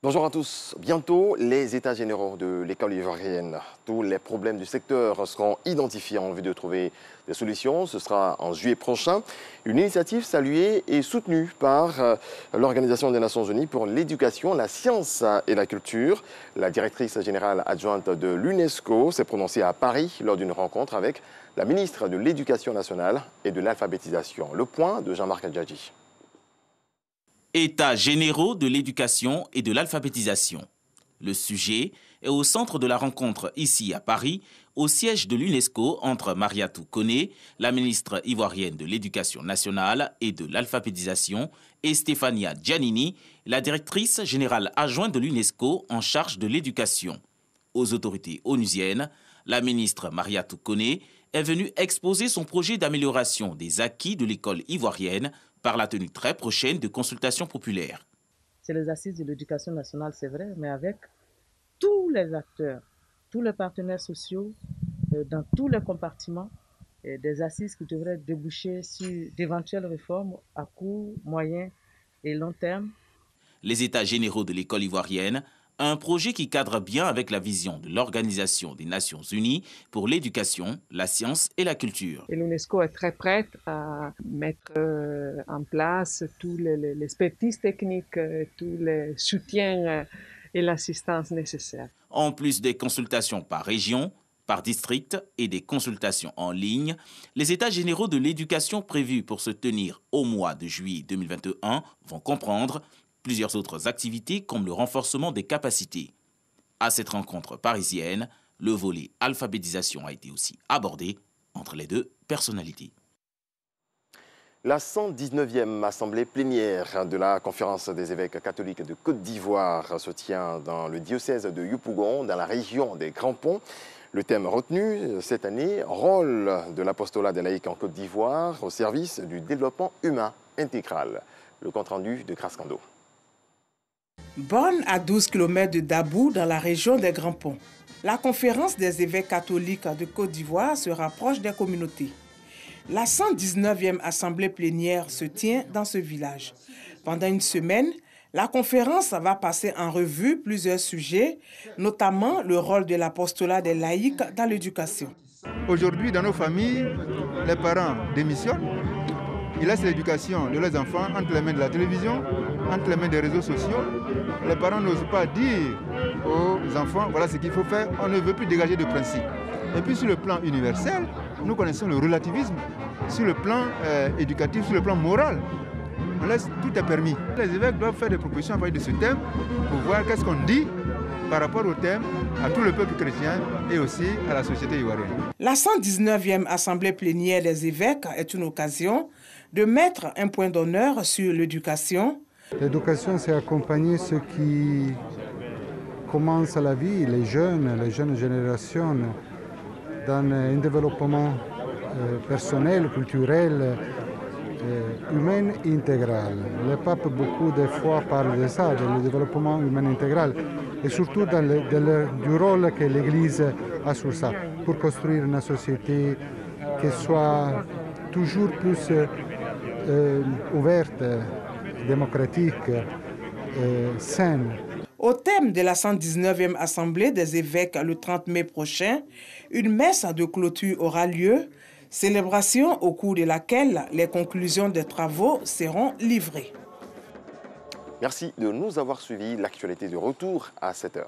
Bonjour à tous. Bientôt, les états généraux de l'école ivoirienne. Tous les problèmes du secteur seront identifiés en vue de trouver des solutions. Ce sera en juillet prochain. Une initiative saluée et soutenue par l'Organisation des Nations Unies pour l'éducation, la science et la culture. La directrice générale adjointe de l'UNESCO s'est prononcée à Paris lors d'une rencontre avec la ministre de l'Éducation nationale et de l'alphabétisation. Le point de Jean-Marc Adjadji. États généraux de l'éducation et de l'alphabétisation. Le sujet est au centre de la rencontre ici à Paris, au siège de l'UNESCO entre Mariatou Koné, la ministre ivoirienne de l'Éducation nationale et de l'alphabétisation, et Stéphania Giannini, la directrice générale adjointe de l'UNESCO en charge de l'éducation. Aux autorités onusiennes, la ministre Mariatou Koné est venue exposer son projet d'amélioration des acquis de l'école ivoirienne par la tenue très prochaine de consultations populaires. C'est les assises de l'éducation nationale, c'est vrai, mais avec tous les acteurs, tous les partenaires sociaux, dans tous les compartiments, des assises qui devraient déboucher sur d'éventuelles réformes à court, moyen et long terme. Les États généraux de l'école ivoirienne, un projet qui cadre bien avec la vision de l'Organisation des Nations Unies pour l'éducation, la science et la culture. L'UNESCO est très prête à mettre en place tous les expertises techniques, tous les soutiens et l'assistance nécessaires. En plus des consultations par région, par district et des consultations en ligne, les États généraux de l'éducation prévus pour se tenir au mois de juillet 2021 vont comprendre plusieurs autres activités comme le renforcement des capacités. À cette rencontre parisienne, le volet alphabétisation a été aussi abordé entre les deux personnalités. La 119e assemblée plénière de la Conférence des évêques catholiques de Côte d'Ivoire se tient dans le diocèse de Yopougon, dans la région des Grands Ponts. Le thème retenu cette année, rôle de l'apostolat des laïcs en Côte d'Ivoire au service du développement humain intégral. Le compte-rendu de Krascando. Born à 12 km de Dabou, dans la région des Grands Ponts, la conférence des évêques catholiques de Côte d'Ivoire se rapproche des communautés. La 119e assemblée plénière se tient dans ce village. Pendant une semaine, la conférence va passer en revue plusieurs sujets, notamment le rôle de l'apostolat des laïcs dans l'éducation. Aujourd'hui, dans nos familles, les parents démissionnent. Ils laissent l'éducation de leurs enfants entre les mains de la télévision, entre les mains des réseaux sociaux. Les parents n'osent pas dire aux enfants, voilà ce qu'il faut faire. On ne veut plus dégager de principes. Et puis sur le plan universel, nous connaissons le relativisme. Sur le plan éducatif, sur le plan moral, on laisse, tout est permis. Les évêques doivent faire des propositions à partir de ce thème pour voir qu'est-ce qu'on dit par rapport au thème à tout le peuple chrétien et aussi à la société ivoirienne. La 119e assemblée plénière des évêques est une occasion de mettre un point d'honneur sur l'éducation. L'éducation, c'est accompagner ceux qui commencent la vie, les jeunes générations, dans un développement personnel, culturel, humain intégral. Le pape, beaucoup de fois, parle de ça, du développement humain intégral, et surtout du rôle que l'Église a sur ça, pour construire une société qui soit toujours plus ouverte, démocratique, saine. Au thème de la 119e assemblée des évêques le 30 mai prochain, une messe de clôture aura lieu, célébration au cours de laquelle les conclusions des travaux seront livrées. Merci de nous avoir suivis. L'actualité de retour à 7h.